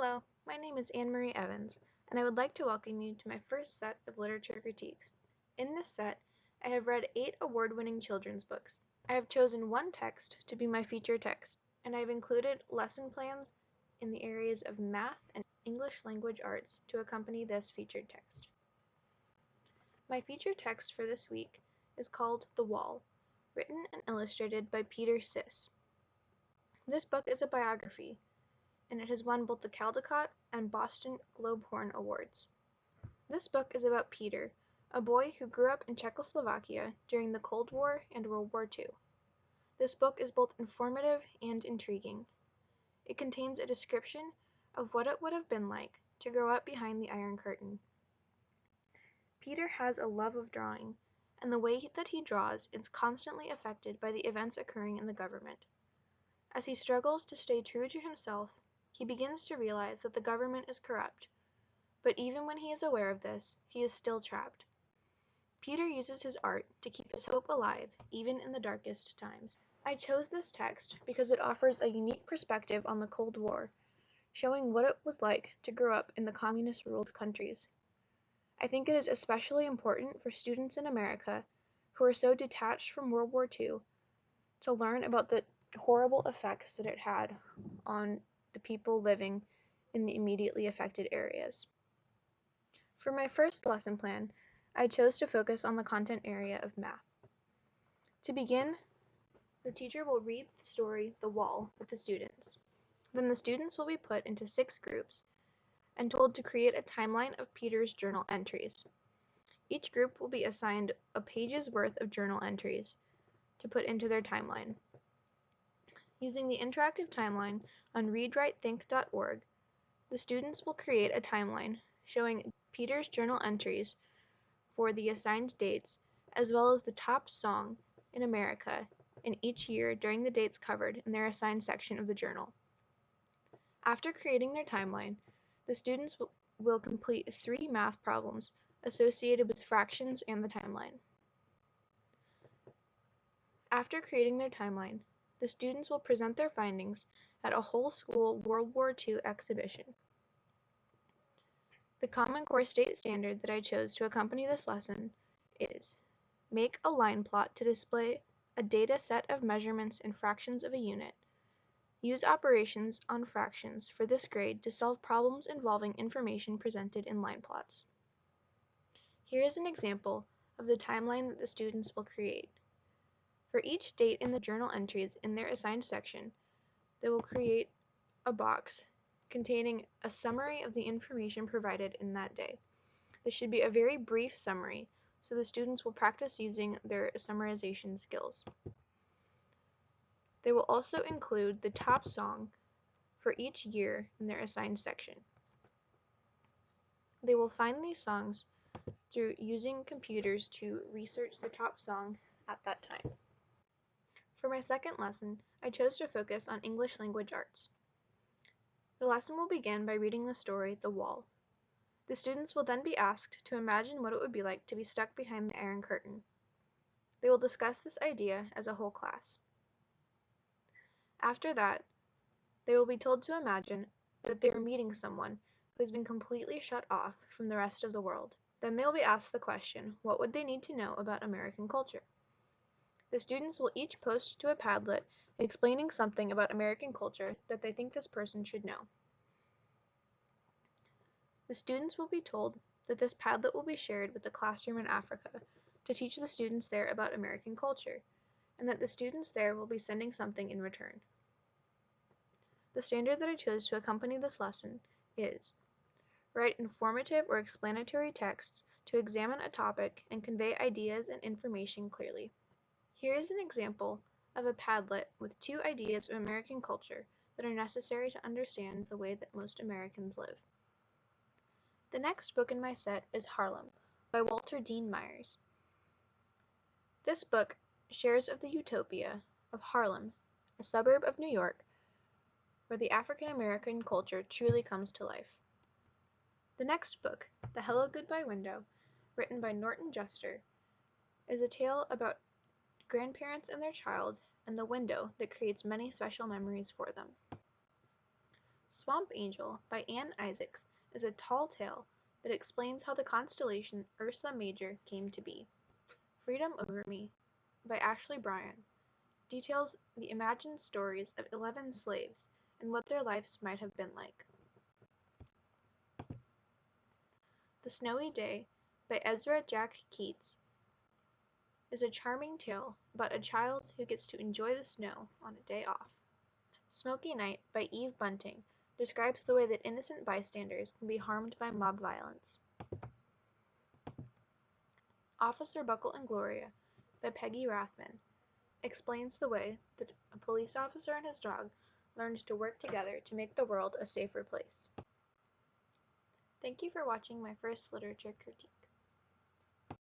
Hello, my name is Anne Marie Evans, and I would like to welcome you to my first set of literature critiques. In this set, I have read 8 award-winning children's books. I have chosen one text to be my feature text, and I have included lesson plans in the areas of math and English language arts to accompany this featured text. My feature text for this week is called The Wall, written and illustrated by Peter Siss. This book is a biography, and it has won both the Caldecott and Boston Globe Horn Awards. This book is about Peter, a boy who grew up in Czechoslovakia during the Cold War and World War II. This book is both informative and intriguing. It contains a description of what it would have been like to grow up behind the Iron Curtain. Peter has a love of drawing, and the way that he draws is constantly affected by the events occurring in the government. As he struggles to stay true to himself, he begins to realize that the government is corrupt, but even when he is aware of this, he is still trapped. Peter uses his art to keep his hope alive, even in the darkest times. I chose this text because it offers a unique perspective on the Cold War, showing what it was like to grow up in the communist-ruled countries. I think it is especially important for students in America who are so detached from World War II to learn about the horrible effects that it had on the people living in the immediately affected areas. For my first lesson plan, I chose to focus on the content area of math. To begin, the teacher will read the story The Wall with the students. Then the students will be put into 6 groups and told to create a timeline of Peter's journal entries. Each group will be assigned a page's worth of journal entries to put into their timeline. Using the interactive timeline on readwritethink.org, the students will create a timeline showing Peter's journal entries for the assigned dates, as well as the top song in America in each year during the dates covered in their assigned section of the journal. After creating their timeline, the students will complete 3 math problems associated with fractions and the timeline. After creating their timeline, the students will present their findings at a whole school World War II exhibition. The Common Core state standard that I chose to accompany this lesson is: make a line plot to display a data set of measurements in fractions of a unit. Use operations on fractions for this grade to solve problems involving information presented in line plots. Here is an example of the timeline that the students will create. For each date in the journal entries in their assigned section, they will create a box containing a summary of the information provided in that day. This should be a very brief summary, so the students will practice using their summarization skills. They will also include the top song for each year in their assigned section. They will find these songs through using computers to research the top song at that time. For my second lesson, I chose to focus on English language arts. The lesson will begin by reading the story The Wall. The students will then be asked to imagine what it would be like to be stuck behind the Iron Curtain. They will discuss this idea as a whole class. After that, they will be told to imagine that they are meeting someone who has been completely shut off from the rest of the world. Then they will be asked the question, what would they need to know about American culture? The students will each post to a Padlet explaining something about American culture that they think this person should know. The students will be told that this Padlet will be shared with the classroom in Africa to teach the students there about American culture, and that the students there will be sending something in return. The standard that I chose to accompany this lesson is: write informative or explanatory texts to examine a topic and convey ideas and information clearly. Here is an example of a Padlet with 2 ideas of American culture that are necessary to understand the way that most Americans live. The next book in my set is Harlem by Walter Dean Myers. This book shares of the utopia of Harlem, a suburb of New York, where the African American culture truly comes to life. The next book, The Hello Goodbye Window, written by Norton Juster, is a tale about grandparents and their child and the window that creates many special memories for them. Swamp Angel by Anne Isaacs is a tall tale that explains how the constellation Ursa Major came to be. Freedom Over Me by Ashley Bryan details the imagined stories of 11 slaves and what their lives might have been like. The Snowy Day by Ezra Jack Keats is a charming tale about a child who gets to enjoy the snow on a day off. Smoky Night by Eve Bunting describes the way that innocent bystanders can be harmed by mob violence. Officer Buckle and Gloria by Peggy Rathman explains the way that a police officer and his dog learned to work together to make the world a safer place. Thank you for watching my first literature critique.